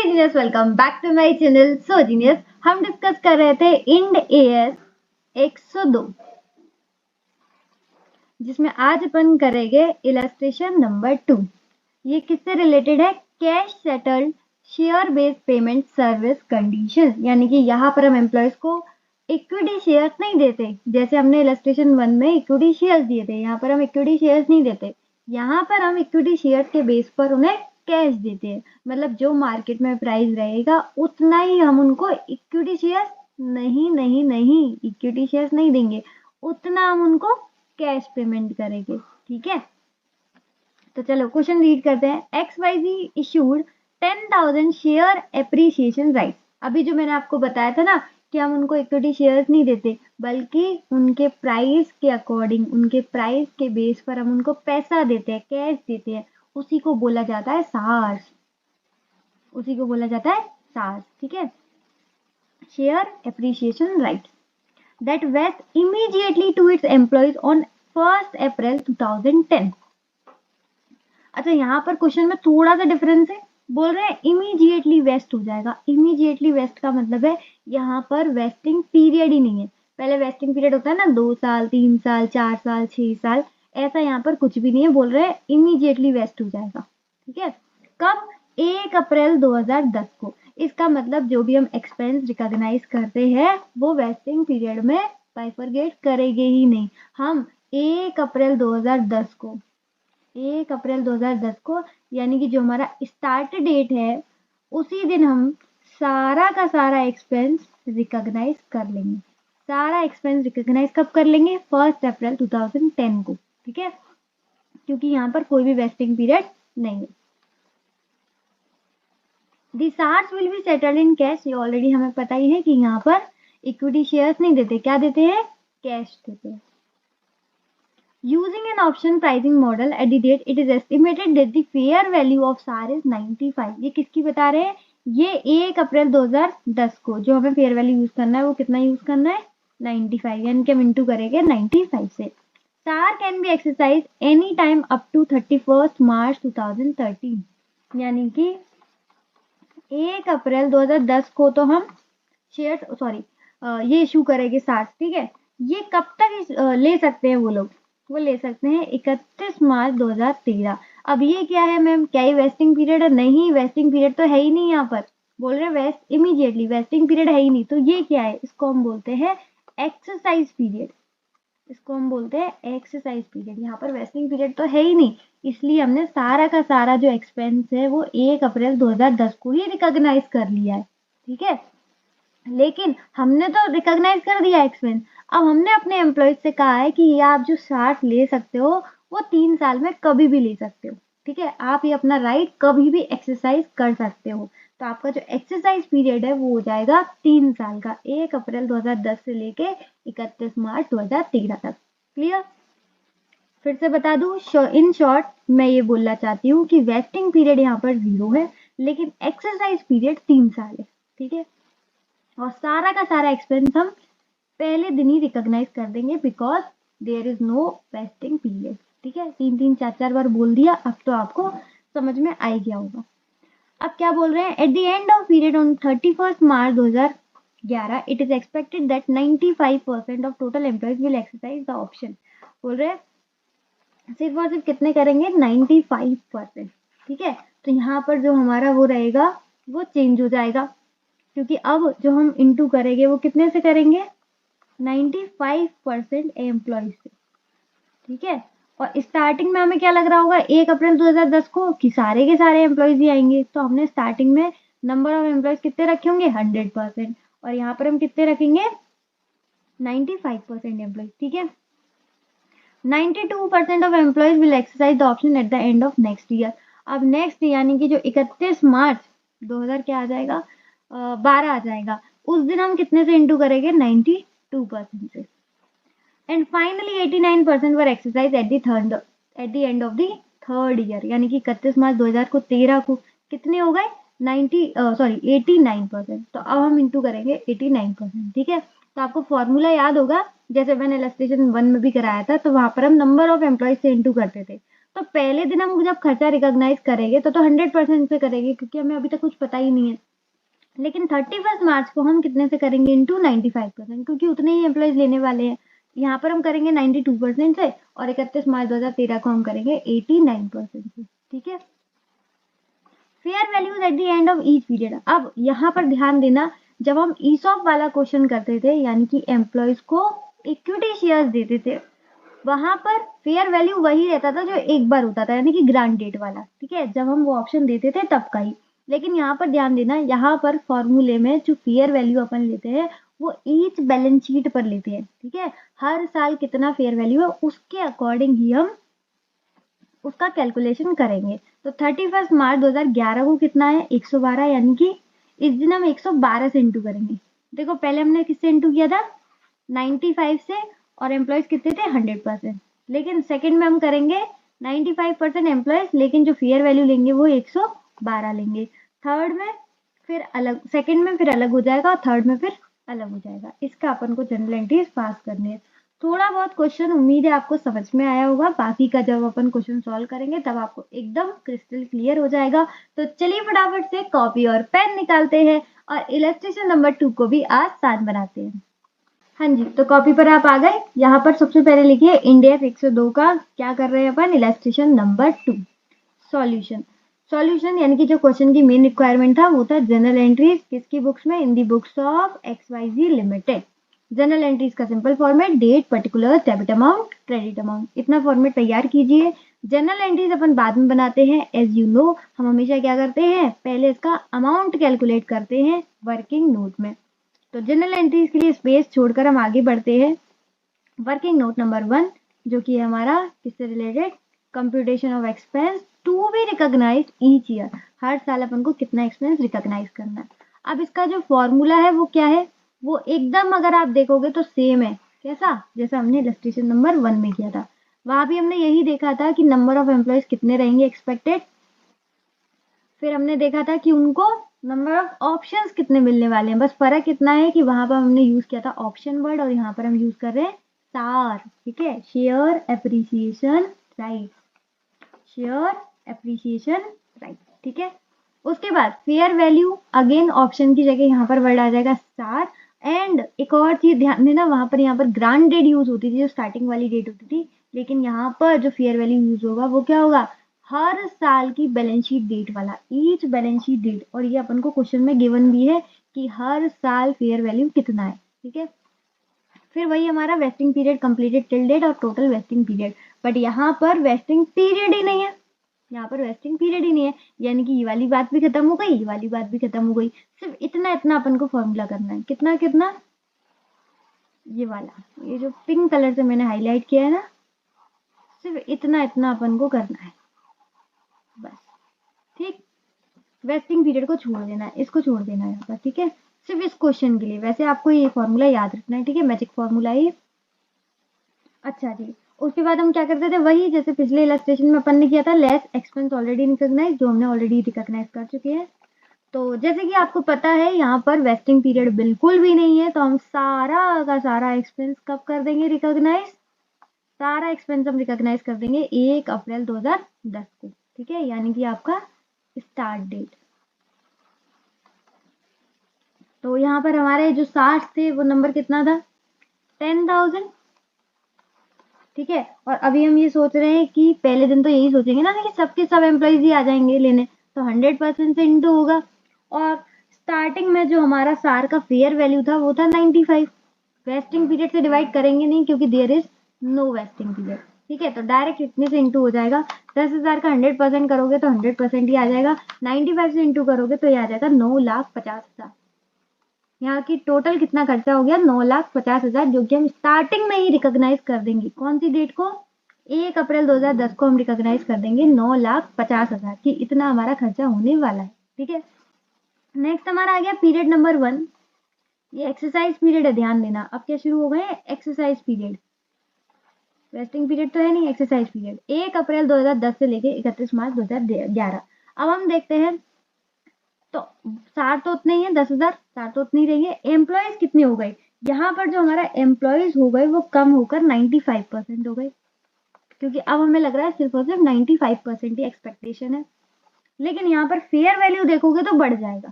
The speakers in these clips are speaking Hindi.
Genius, welcome back to my channel. So genius, हम डिस्कस कर रहे थे इंड एएस 102, जिसमें आज अपन करेंगे इलस्ट्रेशन नंबर 2। ये किससे रिलेटेड है? Cash settled share based payment service condition, यानी कि यहाँ पर हम एम्प्लॉयज को इक्विटी शेयर्स नहीं देते। जैसे हमने इलस्ट्रेशन 1 में इक्विटी शेयर्स दिए थे, यहाँ पर हम इक्विटी शेयर्स नहीं देते। यहाँ पर हम इक्विटी शेयर्स के बेस पर उन्हें कैश देते हैं। मतलब जो मार्केट में प्राइस रहेगा उतना ही हम उनको इक्विटी शेयर्स नहीं इक्विटी शेयर्स नहीं देंगे, उतना हम उनको कैश पेमेंट करेंगे। ठीक है, तो चलो क्वेश्चन रीड करते हैं। XYZ issued 10,000 share appreciation right. अभी जो मैंने आपको बताया था ना कि हम उनको इक्विटी शेयर्स नहीं देते, बल्कि उनके प्राइस के अकॉर्डिंग, उनके प्राइस के बेस पर हम उनको पैसा देते हैं, कैश देते हैं। उसी को बोला जाता है सार्स, उसी को बोला जाता है सार्स। ठीक है, share appreciation right that vest immediately to its employees on 1 April 2010। अच्छा, यहाँ पर क्वेश्चन में थोड़ा सा डिफरेंस है। बोल रहे हैं इमीडिएटली वेस्ट हो जाएगा। इमीडिएटली वेस्ट का मतलब है यहाँ पर वेस्टिंग पीरियड ही नहीं है। पहले वेस्टिंग पीरियड होता है ना, 2 साल, 3 साल, 4 साल, 6 साल, ऐसा यहाँ पर कुछ भी नहीं है। बोल रहे हैं इमीडिएटली वेस्ट हो जाएगा। ठीक है, कब? 1 अप्रैल 2010 को। इसका मतलब जो भी हम एक्सपेंस रिकॉग्नाइज करते हैं वो वेस्टिंग पीरियड में बाइफरगेट करेंगे ही नहीं। हम 1 अप्रैल 2010 को, 1 अप्रैल 2010 को, यानी कि जो हमारा स्टार्ट डेट है, उसी दिन हम सारा का सारा एक्सपेंस रिकॉग्नाइज कर लेंगे। सारा एक्सपेंस रिकॉग्नाइज कब कर लेंगे? 1 अप्रैल 2010 को। ठीक है, क्योंकि यहाँ पर कोई भी वेस्टिंग पीरियड नहीं है। The shares will be settled in cash. ये ऑलरेडी हमें पता ही है कि यहाँ पर इक्विटी शेयर्स नहीं देते, क्या देते हैं? कैश देते हैं। Using an option pricing model at the date, it is estimated that the fair value of SAR is 95। ये किसकी बता रहे हैं? ये 1 अप्रैल 2010 को जो हमें फेयर वैल्यू यूज करना है वो कितना यूज करना है? 95, यानी कि हम इंटू करेंगे 95 से। SAR can be exercise any time up to 31 March 2013, यानी कि 1 अप्रैल 2010 को तो हम शेयर ये इशू करेंगे SAR। ठीक है, ये कब तक ले सकते हैं वो लोग? वो ले सकते हैं 31 मार्च 2013। अब ये क्या है मैम? क्या ये वेस्टिंग पीरियड है? नहीं, वेस्टिंग पीरियड तो है ही नहीं। यहाँ पर बोल रहे वेस्ट इमीडिएटली, वेस्टिंग पीरियड है ही नहीं। तो ये क्या है? इसको हम बोलते हैं एक्सरसाइज पीरियड। इसको हम बोलते हैं एक्सरसाइज पीरियड। यहाँ पर वेस्टिंग पीरियड तो है ही नहीं, इसलिए हमने सारा का सारा जो एक्सपेंस है वो 1 अप्रैल 2010 को ही रिकॉग्नाइज कर लिया है। ठीक है, लेकिन हमने तो रिकॉग्नाइज कर दिया एक्सपेंस। अब हमने अपने एम्प्लॉयज से कहा है कि ये आप जो चार्ट ले सकते हो वो 3 साल में कभी भी ले सकते हो। ठीक है, आप ये अपना राइट कभी भी एक्सरसाइज कर सकते हो। तो आपका जो एक्सरसाइज पीरियड है वो हो जाएगा 3 साल का, 1 अप्रैल 2010 से लेके 31 मार्च 2013 तक। क्लियर? फिर से बता दूं, इन शॉर्ट मैं ये बोलना चाहती हूँ कि वेस्टिंग पीरियड यहाँ पर 0 है, लेकिन एक्सरसाइज पीरियड 3 साल है। ठीक है, और सारा का सारा एक्सपेंस हम पहले दिन ही रिकॉग्नाइज कर देंगे, because there is no vesting period. ठीक है, 3 4 4 बार बोल दिया, अब तो आपको समझ में आ गया होगा। अब क्या बोल रहे हैं? At the end of period on 31 March 2011 it is expected that 95% of total employees will exercise the option. बोल रहे हैं सिर्फ और सिर्फ कितने करेंगे? 95%। ठीक है, तो यहाँ पर जो हमारा वो रहेगा वो चेंज हो जाएगा, क्योंकि अब जो हम इंटू करेंगे वो कितने से करेंगे? 95% एम्प्लॉयज से। ठीक है, और स्टार्टिंग में हमें क्या लग रहा होगा 1 अप्रैल 2010 को कि सारे के सारे एम्प्लॉयज ही आएंगे, तो हमने स्टार्टिंग में नंबर ऑफ एम्प्लॉयज कितने रखे होंगे? 100%, और यहाँ पर हम कितने रखेंगे? 95% एम्प्लॉयज। ठीक है, 92% of employees will exercise the option at the end of next year. अब नेक्स्ट यानी कि जो 31 मार्च 2000 क्या आ जाएगा? 12 आ जाएगा। उस दिन हम कितने से इंटू करेंगे? 92% से। And finally 89% were exercise at the end of the third year, यानी कि 31 मार्च 2000 को 13 को कितने हो गए? 89%। तो अब हम इंटू करेंगे 89%। ठीक है, तो आपको फॉर्मूला याद होगा, जैसे मैंने इलस्ट्रेशन 1 में भी कराया था, तो वहां पर हम नंबर ऑफ एम्प्लॉयज से इंटू करते थे। तो पहले दिन हम जब खर्चा रिकॉग्नाइज करेंगे तो 100% से करेंगे, क्योंकि हमें अभी तक कुछ पता ही नहीं है। लेकिन 31 मार्च को हम कितने से करेंगे, इंटू 95%, क्योंकि उतने ही एम्प्लॉयज लेने वाले हैं। यहाँ पर हम करेंगे 92% से, और 31 मार्च 2013 को हम करेंगे 89% से। ठीक है। Fair values at the end of each period. अब यहाँ पर ध्यान देना, जब हम ईसॉप वाला क्वेश्चन करते थे, यानी कि एम्प्लॉयज को इक्विटी शेयर्स देते थे, वहां पर फेयर वैल्यू वही रहता था जो एक बार होता था, यानी कि ग्रांट डेट वाला। ठीक है, जब हम वो ऑप्शन देते थे तब का ही। लेकिन यहाँ पर ध्यान देना, यहाँ पर फॉर्मूले में जो फेयर वैल्यू अपन लेते हैं वो ईच बैलेंस शीट पर लेते हैं। ठीक है, हर साल कितना फेयर वैल्यू है उसके अकॉर्डिंग ही हम उसका कैलकुलेशन करेंगे। तो 31 मार्च 2011 को कितना है, 112, यानी कि इस दिन हम 112 से इंटू करेंगे। देखो पहले हमने किससे इंटू किया था, 95 से, और एम्प्लॉयज कितने थे, 100%। लेकिन सेकंड में हम करेंगे 95% एम्प्लॉयज, लेकिन जो फेयर वैल्यू लेंगे वो 112 लेंगे। थर्ड में फिर अलग, सेकंड में फिर अलग हो जाएगा, और थर्ड में फिर अलग हो जाएगा। इसका अपन को जनरल एंट्रीज पास करनी है। थोड़ा बहुत क्वेश्चन उम्मीद है आपको समझ में आया होगा, बाकी का जब अपन क्वेश्चन सॉल्व करेंगे तब आपको एकदम क्रिस्टल क्लियर हो जाएगा। तो चलिए फटाफट से कॉपी और पेन निकालते हैं और इलस्ट्रेशन नंबर 2 को भी आसान बनाते हैं। हाँ जी, तो कॉपी पर आप आ गए। यहाँ पर सबसे पहले लिखिए इंडेक्स 102 का क्या कर रहे हैं अपन, इलस्ट्रेशन नंबर 2। सॉल्यूशन, सॉल्यूशन यानी कि जो क्वेश्चन की मेन रिक्वायरमेंट था वो था जनरल एंट्रीज, किसकी बुक्स में, in the books of XYZ limited. Journal entries का simple format, date, particular, debit amount, credit amount, इतना फॉर्मेट तैयार कीजिए। जनरल एंट्रीज अपन बाद में बनाते हैं, एज यू नो हम हमेशा क्या करते हैं, पहले इसका अमाउंट कैलकुलेट करते हैं वर्किंग नोट में। तो जनरल एंट्रीज के लिए स्पेस छोड़कर हम आगे बढ़ते हैं। वर्किंग नोट नंबर 1 जो कि हमारा किससे related, computation of expense to be recognise each year, हर साल अपन को कितना एक्सपेंस रिकॉग्नाइज करना है। अब इसका जो फॉर्मूला है वो क्या है, वो एकदम अगर आप देखोगे तो सेम है, कैसा, जैसा हमने इलस्ट्रेशन नंबर 1 में किया था। वहां भी हमने यही देखा था कि नंबर ऑफ एम्प्लॉयज कितने रहेंगे एक्सपेक्टेड, फिर हमने देखा था कि उनको नंबर ऑफ ऑप्शंस कितने मिलने वाले हैं। बस फर्क इतना है कि वहां पर हमने यूज किया था ऑप्शन वर्ड, और यहाँ पर हम यूज कर रहे हैं SAR। ठीक है, share appreciation right, share appreciation right. ठीक है, उसके बाद फेयर वैल्यू, अगेन ऑप्शन की जगह यहाँ पर वर्ड आ जाएगा SAR। एंड एक और चीज ध्यान देना, वहां पर यहाँ पर ग्रांट डेट यूज होती थी, जो स्टार्टिंग वाली डेट होती थी, लेकिन यहाँ पर जो फेयर वैल्यू यूज होगा वो क्या होगा, हर साल की बैलेंस शीट डेट वाला, ईच बैलेंस शीट डेट। और ये अपन को क्वेश्चन में गिवन भी है कि हर साल फेयर वैल्यू कितना है। ठीक है, फिर वही हमारा vesting period completed till date और टोटल वेस्टिंग पीरियड, बट यहाँ पर वेस्टिंग पीरियड ही नहीं है, यहाँ पर वेस्टिंग पीरियड ही नहीं है, यानी कि ये वाली बात भी खत्म हो गई, ये वाली बात भी खत्म हो गई। सिर्फ इतना इतना अपन को फॉर्मूला करना है, कितना कितना, ये वाला, ये जो पिंक कलर से मैंने हाईलाइट किया है ना, सिर्फ इतना इतना अपन को करना है बस। ठीक, वेस्टिंग पीरियड को छोड़ देना है, इसको छोड़ देना है यहाँ पर। ठीक है, सिर्फ इस क्वेश्चन के लिए, वैसे आपको ये फॉर्मूला याद रखना है। ठीक है, मैजिक फॉर्मूला है ये। अच्छा जी, उसके बाद हम क्या करते थे, वही जैसे पिछले इलस्ट्रेशन में अपन ने किया था, लेस एक्सपेंस ऑलरेडी रिकॉग्नाइज, जो हमने ऑलरेडी रिकॉग्नाइज कर चुके हैं। तो जैसे कि आपको पता है यहाँ पर वेस्टिंग पीरियड बिल्कुल भी नहीं है, तो हम सारा का सारा एक्सपेंस कब कर देंगे रिकॉग्नाइज, सारा एक्सपेंस हम रिकॉग्नाइज कर देंगे 1 अप्रैल 2010 को। ठीक है, यानी कि आपका स्टार्ट डेट। तो यहाँ पर हमारे जो 60 थे वो नंबर कितना था, 10,000। ठीक है, और अभी हम ये सोच रहे हैं कि पहले दिन तो यही सोचेंगे ना कि सबके सब एम्प्लॉयज ही आ जाएंगे लेने, तो 100% से इंटू होगा। और स्टार्टिंग में जो हमारा सार का फेयर वैल्यू था वो था 95, वेस्टिंग पीरियड से डिवाइड करेंगे नहीं क्योंकि there is no vesting period. ठीक है, तो डायरेक्ट इतने से इंटू हो जाएगा। 10,000 का 100% करोगे तो 100% ही आ जाएगा, 95 से इंटू करोगे तो ये आ जाएगा 9,50,000। यहाँ की टोटल कितना खर्चा हो गया, 9,50,000, जो कि हम स्टार्टिंग में ही रिकॉग्नाइज कर देंगे। कौन सी डेट को, 1 अप्रैल 2010 को हम रिकॉग्नाइज कर देंगे 9,50,000 की, इतना हमारा खर्चा होने वाला है। ठीक है, नेक्स्ट हमारा आ गया पीरियड नंबर 1, ये एक्सरसाइज पीरियड है, ध्यान देना। अब क्या शुरू हो गए, एक्सरसाइज पीरियड, वेस्टिंग पीरियड तो है नहीं, एक्सरसाइज पीरियड 1 अप्रैल 2010 से लेके 31 मार्च 2011। अब हम देखते हैं, तो सार तो उतने ही है, 10,000 सार तो उतने ही रहेंगे। एम्प्लॉयज कितने हो गए, यहाँ पर जो हमारा एम्प्लॉयज हो गए वो कम होकर 95% हो गए। क्योंकि अब हमें लग रहा है सिर्फ और सिर्फ 95% ही एक्सपेक्टेशन है। लेकिन यहाँ पर फेयर वैल्यू देखोगे तो बढ़ जाएगा,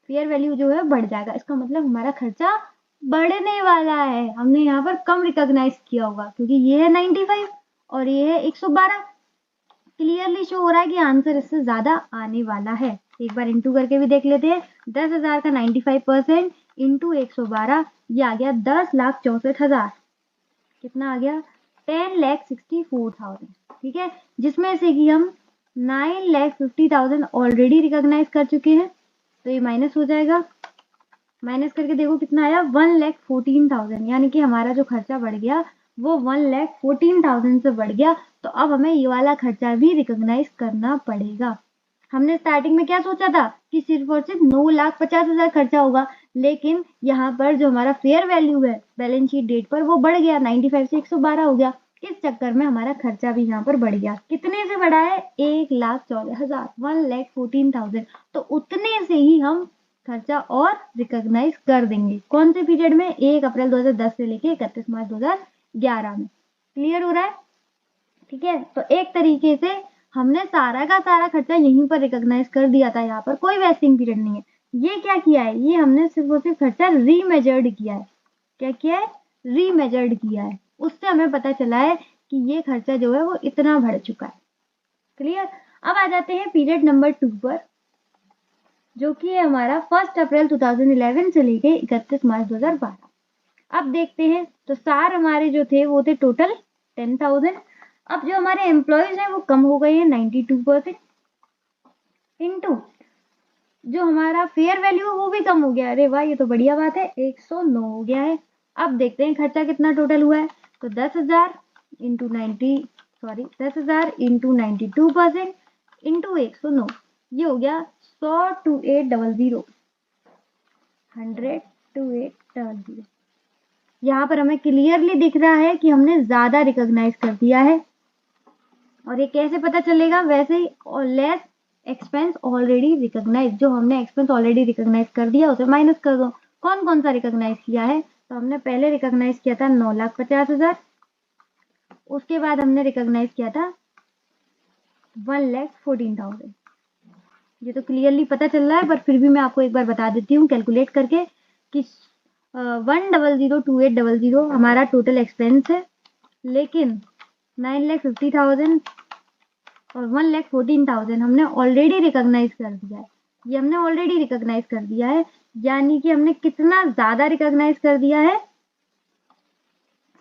फेयर वैल्यू जो है बढ़ जाएगा, इसका मतलब हमारा खर्चा बढ़ने वाला है। हमने यहाँ पर कम रिकॉग्नाइज किया होगा क्योंकि ये है 95 और ये है 112। क्लियरली शो हो रहा है कि आंसर इससे ज्यादा आने वाला है। एक बार इंटू करके भी देख लेते हैं। 10,000 का 95% इंटू 112, ये आ गया 10,64,000। कितना आ गया? 10,64,000। ठीक है, जिसमें से कि हम 9,50,000 ऑलरेडी रिकॉग्नाइज कर चुके हैं, तो ये माइनस हो जाएगा। माइनस करके देखो कितना आया? 1,14,000, यानी कि हमारा जो खर्चा बढ़ गया वो 1,14,000 से बढ़ गया। तो अब हमें ये वाला खर्चा भी रिकॉग्नाइज करना पड़ेगा। हमने स्टार्टिंग में क्या सोचा था कि सिर्फ और सिर्फ 9,50,000 खर्चा होगा, लेकिन यहाँ पर जो हमारा फेयर वैल्यू है बैलेंस शीट डेट पर वो बढ़ गया, 95 से 112 हो गया। इस चक्कर में हमारा खर्चा भी यहाँ पर बढ़ गया। कितने से बढ़ा है? 1,14,000, 1,14,000। तो उतने से ही हम खर्चा और रिकॉग्नाइज कर देंगे। कौन से पीरियड में? 1 अप्रैल 2010 से लेके 31 मार्च 2011 में। क्लियर हो रहा है? ठीक है, तो एक तरीके से हमने सारा का सारा खर्चा यहीं पर रिकॉग्नाइज कर दिया था। यहाँ पर कोई वेस्टिंग पीरियड नहीं है। ये क्या किया है? ये हमने सिर्फ और सिर्फ खर्चा रीमेजर्ड किया है। क्या किया है? रीमेजर्ड किया है। उससे हमें पता चला है कि ये खर्चा जो है वो इतना बढ़ चुका है। क्लियर? अब आ जाते हैं पीरियड नंबर 2 पर, जो कि है हमारा 1 अप्रैल 2011 से लेके 31 मार्च 2012। अब देखते हैं, तो सार हमारे जो थे वो थे टोटल 10,000। अब जो हमारे एम्प्लॉयज हैं वो कम हो गए हैं 92%, इनटू जो हमारा फेयर वैल्यू वो भी कम हो गया। अरे वाह, ये तो बढ़िया बात है, 109 हो गया है। अब देखते हैं खर्चा कितना टोटल हुआ है। तो 10,000 इंटू 92% इंटू 109, ये हो गया 100,2800। 100,2800। यहाँ पर हमें क्लियरली दिख रहा है कि हमने ज्यादा रिकॉग्नाइज कर दिया है। और ये कैसे पता चलेगा? वैसे ही, और लेस एक्सपेंस ऑलरेडी रिकॉग्नाइज, जो हमने एक्सपेंस ऑलरेडी रिकॉग्नाइज कर दिया उसे माइनस कर दो। कौन कौन सा रिकॉग्नाइज किया है? तो हमने पहले रिकॉग्नाइज किया था 9,50,000, उसके बाद हमने रिकॉग्नाइज किया था 1,14,000। ये तो क्लियरली पता चल रहा है, पर फिर भी मैं आपको एक बार बता देती हूँ कैलकुलेट करके कि 1,00,2800 हमारा टोटल एक्सपेंस है, लेकिन 9,50,000 और 1,14,000 हमने ऑलरेडी रिकॉग्नाइज कर दिया है। ये हमने ऑलरेडी रिकॉग्नाइज कर दिया है, यानी कि हमने कितना ज्यादा रिकॉग्नाइज कर दिया है?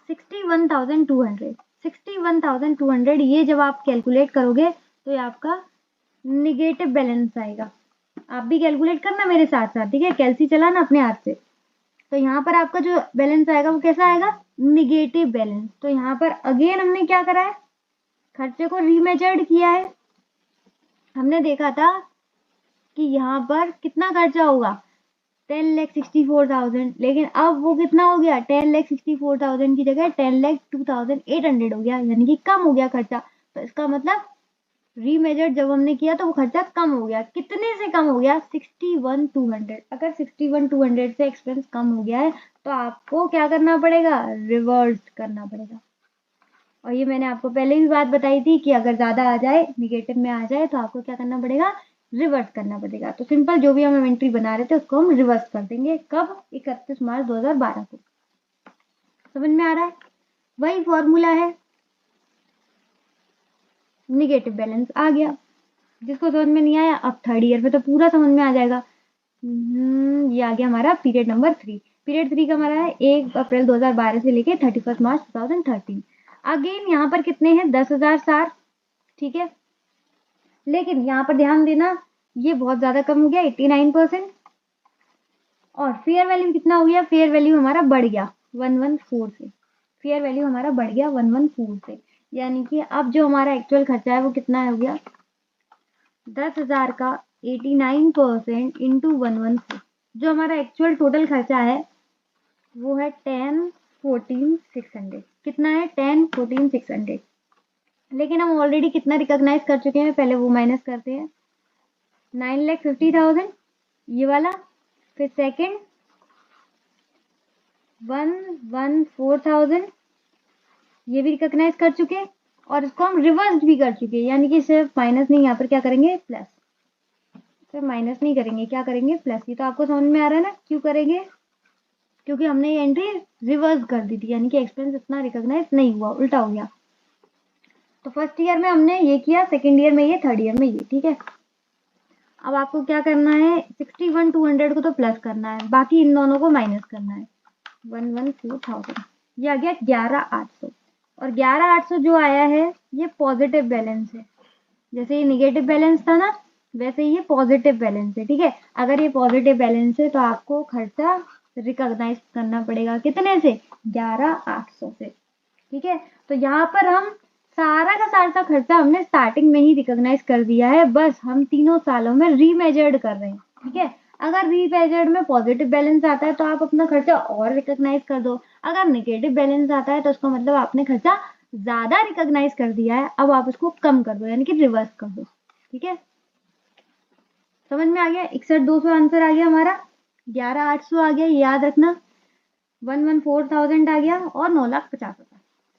61,200। 61,200। ये जब आप कैलकुलेट करोगे तो ये आपका निगेटिव बैलेंस आएगा। आप भी कैलकुलेट करना मेरे साथ साथ, ठीक है? कैलसी चलाना अपने हाथ से। तो यहाँ पर आपका जो बैलेंस आएगा वो कैसा आएगा? Negative balance. तो यहाँ पर अगेन हमने क्या करा है? खर्चे को रीमेजर्ड किया है। हमने देखा था कि यहाँ पर कितना खर्चा होगा? 10,64,000, लेकिन अब वो कितना हो गया? 10,64,000 की जगह 10,02,800 हो गया, यानी कि कम हो गया खर्चा। तो इसका मतलब रीमेजर्ड जब हमने किया तो वो खर्चा कम हो गया। कितने से कम हो गया? 61,200। अगर 61,200 से एक्सपेंस कम हो गया है तो आपको क्या करना पड़ेगा? रिवर्स करना पड़ेगा। और ये मैंने आपको पहले भी बात बताई थी कि अगर ज्यादा आ जाए, निगेटिव में आ जाए, तो आपको क्या करना पड़ेगा? रिवर्स करना पड़ेगा। तो सिंपल जो भी हम इन्वेंट्री बना रहे थे उसको हम रिवर्स कर देंगे। कब? 31 मार्च 2012 को। समझ में आ रहा है? वही फॉर्मूला है, निगेटिव बैलेंस आ गया। जिसको समझ में नहीं आया, अब थर्ड ईयर में तो पूरा समझ में आ जाएगा। ये आ गया हमारा पीरियड नंबर 3। पीरियड 3 का हमारा है 1 अप्रैल 2012 से लेके 31 मार्च 2013। अगेन यहाँ पर कितने हैं? 10,000 सार, ठीक है? लेकिन यहाँ पर ध्यान देना, ये बहुत ज्यादा कम हो गया, 89%। और फेयर वैल्यू कितना हो गया? फेयर वैल्यू हमारा बढ़ गया 114 से। फेयर वैल्यू हमारा बढ़ गया 114 से, यानी कि अब जो हमारा एक्चुअल खर्चा है वो कितना हो गया? 10,000 का 89% इंटू 114। जो हमारा एक्चुअल टोटल खर्चा है वो है 10,14,600। कितना है? 10,14,600। लेकिन हम ऑलरेडी कितना रिकॉग्नाइज कर चुके हैं, पहले वो माइनस करते हैं। 9,50,000 ये वाला, फिर सेकंड 114,000, ये भी रिकॉग्नाइज कर चुके और इसको हम रिवर्स भी कर चुके, यानी कि सिर्फ माइनस नहीं, यहाँ पर क्या करेंगे प्लस, सिर्फ माइनस नहीं करेंगे, क्या करेंगे प्लस। ये तो आपको समझ में आ रहा है ना क्यों करेंगे, क्योंकि हमने ये एंट्री रिवर्स कर दी थी, यानी कि एक्सपेंस इतना रिकॉग्नाइज नहीं हुआ, उल्टा हो गया। तो फर्स्ट ईयर में हमने ये किया, सेकेंड ईयर में ये, थर्ड ईयर में ये, ठीक है। अब आपको क्या करना है, 61,200 को तो प्लस करना है, बाकी इन दोनों को माइनस करना है। 114,000 ये आ गया 11,800, और 11,800 जो आया है ये पॉजिटिव बैलेंस है। जैसे ये निगेटिव बैलेंस था ना, वैसे ये पॉजिटिव बैलेंस है, ठीक है। अगर ये पॉजिटिव बैलेंस है तो आपको खर्चा रिकॉग्नाइज करना पड़ेगा कितने से, 11,800 से, ठीक है। तो यहाँ पर हम सारा का सारा खर्चा हमने स्टार्टिंग में ही रिकॉग्नाइज कर दिया है, बस हम तीनों सालों में रीमेजर्ड कर रहे हैं, ठीक है। अगर रीमेजर्ड में पॉजिटिव बैलेंस आता है तो आप अपना खर्चा और रिकॉग्नाइज कर दो, अगर नेगेटिव बैलेंस आता है तो उसका मतलब आपने खर्चा ज्यादा रिकॉग्नाइज कर दिया है, अब आप उसको कम कर दो, यानी कि रिवर्स कर दो, ठीक है। समझ में आ गया, 61,200 आंसर आ गया हमारा, 11,800 आ गया, ये याद रखना, 114,000 आ गया, और 9,50,000।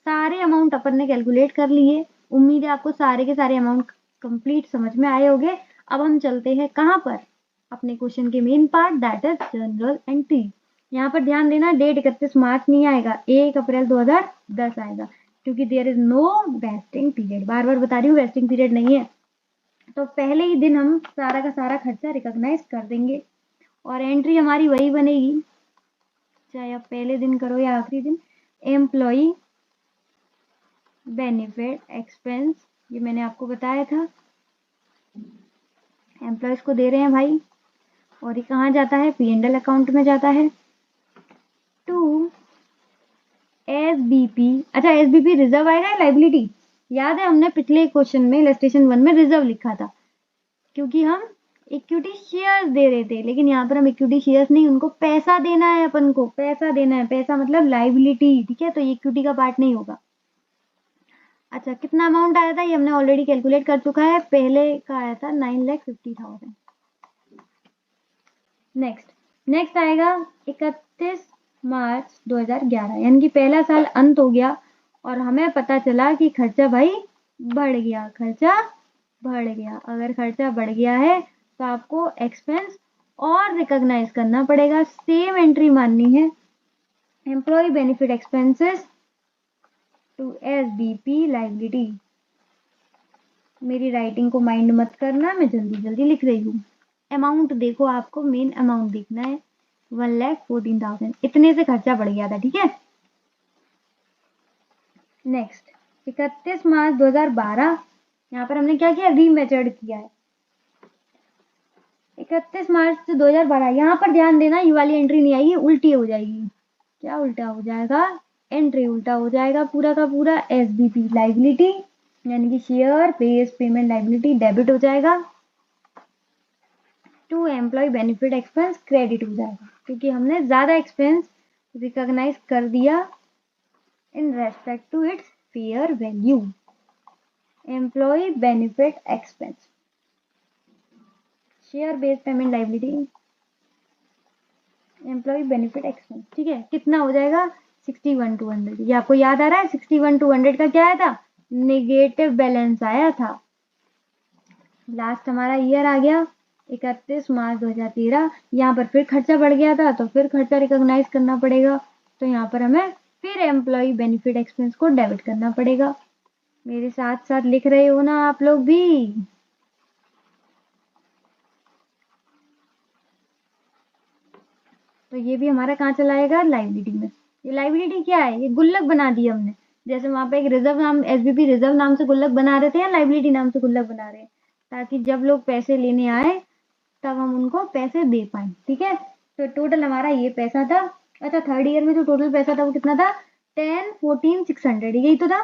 सारे अमाउंट अपन ने कैलकुलेट कर लिए। उम्मीद है आपको सारे के सारे अमाउंट कंप्लीट समझ में आए होंगे। अब हम चलते हैं कहाँ पर, अपने क्वेश्चन के main part, that is general entry. यहाँ पर ध्यान देना, डेट 31 मार्च नहीं आएगा, 1 अप्रैल 2010 आएगा, क्योंकि there is no vesting period, बार बार बता रही हूँ वेस्टिंग पीरियड नहीं है। तो पहले ही दिन हम सारा का सारा खर्चा रिकॉग्नाइज कर देंगे, और एंट्री हमारी वही बनेगी, चाहे आप पहले दिन करो या आखिरी दिन। एम्प्लॉई बेनिफिट एक्सपेंस, ये मैंने आपको बताया था, एम्प्लॉयज को दे रहे हैं भाई, और ये कहाँ जाता है, P&L अकाउंट में जाता है, टू SBP। अच्छा, SBP रिजर्व आएगा या लाइबिलिटी, याद है हमने पिछले क्वेश्चन में इलस्ट्रेशन 1 में रिजर्व लिखा था, क्योंकि हम इक्विटी शेयर्स दे रहे थे, लेकिन यहाँ पर हम इक्विटी शेयर्स नहीं, उनको पैसा देना है, अपन को पैसा देना है, पैसा मतलब लाइबिलिटी, ठीक है, तो ये इक्विटी का पार्ट नहीं होगा। अच्छा, कितना अमाउंट आया था ये हमने ऑलरेडी कैलकुलेट कर चुका है, पहले का आया था 9,50,000। नेक्स्ट आएगा 31 मार्च 2011, यानी कि पहला साल अंत हो गया, और हमें पता चला कि खर्चा भाई बढ़ गया, खर्चा बढ़ गया। अगर खर्चा बढ़ गया है तो आपको एक्सपेंस और रिकॉग्नाइज करना पड़ेगा, सेम एंट्री माननी है, employee benefit expenses to SBP liability. मेरी राइटिंग को माइंड मत करना, मैं जल्दी जल्दी लिख रही हूँ। अमाउंट देखो, आपको मेन अमाउंट देखना है, 1,14,000, इतने से खर्चा बढ़ गया था, ठीक है। नेक्स्ट 31 मार्च 2012, यहाँ पर हमने क्या किया, रीमेजर्ड किया है। 31 मार्च 2012, यहाँ पर ध्यान देना, ये वाली एंट्री नहीं आएगी, उल्टी हो जाएगी। क्या उल्टा हो जाएगा, एंट्री उल्टा हो जाएगा पूरा का पूरा, SBP लाइबिलिटी यानी कि share based payment liability debit हो जाएगा, to employee benefit expense credit हो जाएगा, क्योंकि हमने ज्यादा एक्सपेंस रिकॉग्नाइज कर दिया in respect to its fair value. Employee benefit expense, share based payment liability, employee benefit expense, ठीक है, कितना हो जाएगा 61,200। ये आपको याद आ रहा है, 61,200 का क्या आया था, नेगेटिव बैलेंस आया था। लास्ट हमारा ईयर आ गया 31 मार्च 2013, यहाँ पर फिर खर्चा बढ़ गया था, तो फिर खर्चा रिकॉग्नाइज करना पड़ेगा, तो यहाँ पर हमें फिर एम्प्लॉय बेनिफिट एक्सपेंस को डेबिट करना पड़ेगा। मेरे साथ साथ लिख रहे हो ना आप लोग भी, तो ये भी हमारा कहाँ चला आएगा, लाइबिलिटी में। ये लाइबिलिटी क्या है, ये गुल्लक बना दी हमने, जैसे वहां पे एक रिजर्व नाम, SBP रिजर्व नाम से गुल्लक बना रहे थे, या लाइबिलिटी नाम से गुल्लक बना रहे हैं, ताकि जब लोग पैसे लेने आए तब हम उनको पैसे दे पाए, ठीक है। तो टोटल हमारा ये पैसा था। अच्छा, थर्ड ईयर में जो टोटल पैसा था वो कितना था, 10,14,600, यही तो था।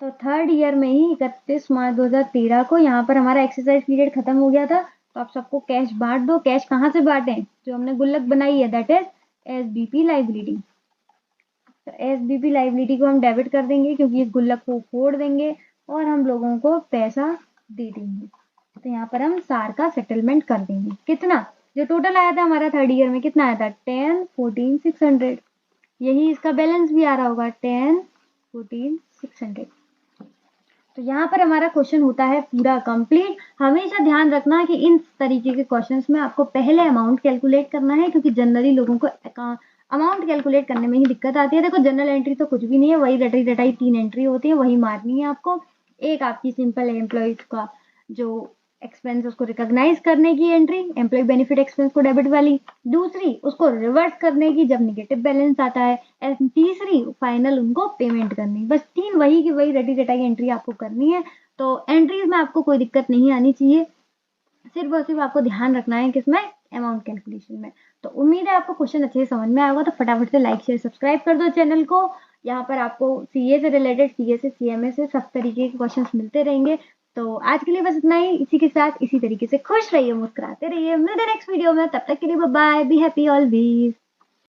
तो थर्ड ईयर में ही 31 मार्च 2013 को यहाँ पर हमारा एक्सरसाइज पीरियड खत्म हो गया था, तो आप सबको कैश बांट दो। कैश कहाँ से बांटे, जो हमने गुल्लक बनाई है, दैट इज SBP लाइबिलिटी। तो SBP लाइबिलिटी को हम डेबिट कर देंगे, क्योंकि इस गुल्लक को फोड़ देंगे और हम लोगों को पैसा दे देंगे। तो यहाँ पर हम सार का सेटलमेंट कर देंगे। कितना, जो टोटल आया था हमारा थर्ड ईयर में कितना आया था, 10,14,600। यही इसका बैलेंस भी आ रहा होगा 10, 14, 600। तो यहाँ पर हमारा क्वेश्चन होता है पूरा कंप्लीट। हमेशा ध्यान रखना कि इन तरीके के क्वेश्चंस में आपको पहले अमाउंट कैलकुलेट करना है, क्योंकि जनरली लोगों को अमाउंट कैलकुलेट करने में ही दिक्कत आती है। देखो जनरल एंट्री तो कुछ भी नहीं है, वही रटाई रटाई 3 एंट्री होती है, वही मारनी है आपको। एक आपकी सिंपल एम्प्लॉयज का जो एक्सपेंस उसको रिकॉग्नाइज करने की एंट्री, एम्प्लॉय बेनिफिट एक्सपेंस को डेबिट वाली। दूसरी उसको रिवर्स करने की जब निगेटिव बैलेंस आता है। एंड तीसरी फाइनल उनको पेमेंट करनी। बस 3 वही की वही रटी रटाई एंट्री आपको करनी है। तो एंट्रीज में आपको कोई दिक्कत नहीं आनी चाहिए, सिर्फ और सिर्फ आपको ध्यान रखना है किसमें, अमाउंट कैलकुलेशन में। तो उम्मीद है आपको क्वेश्चन अच्छे से समझ में आया होगा। तो फटाफट से लाइक शेयर सब्सक्राइब कर दो चैनल को। यहाँ पर आपको सीए से रिलेटेड, सीए से सीएमए से सब तरीके के क्वेश्चंस मिलते रहेंगे। तो आज के लिए बस इतना ही। इसी के साथ इसी तरीके से खुश रहिए, मुस्कुराते रहिए। मिलते नेक्स्ट वीडियो में, तब तक के लिए bye bye, be happy always.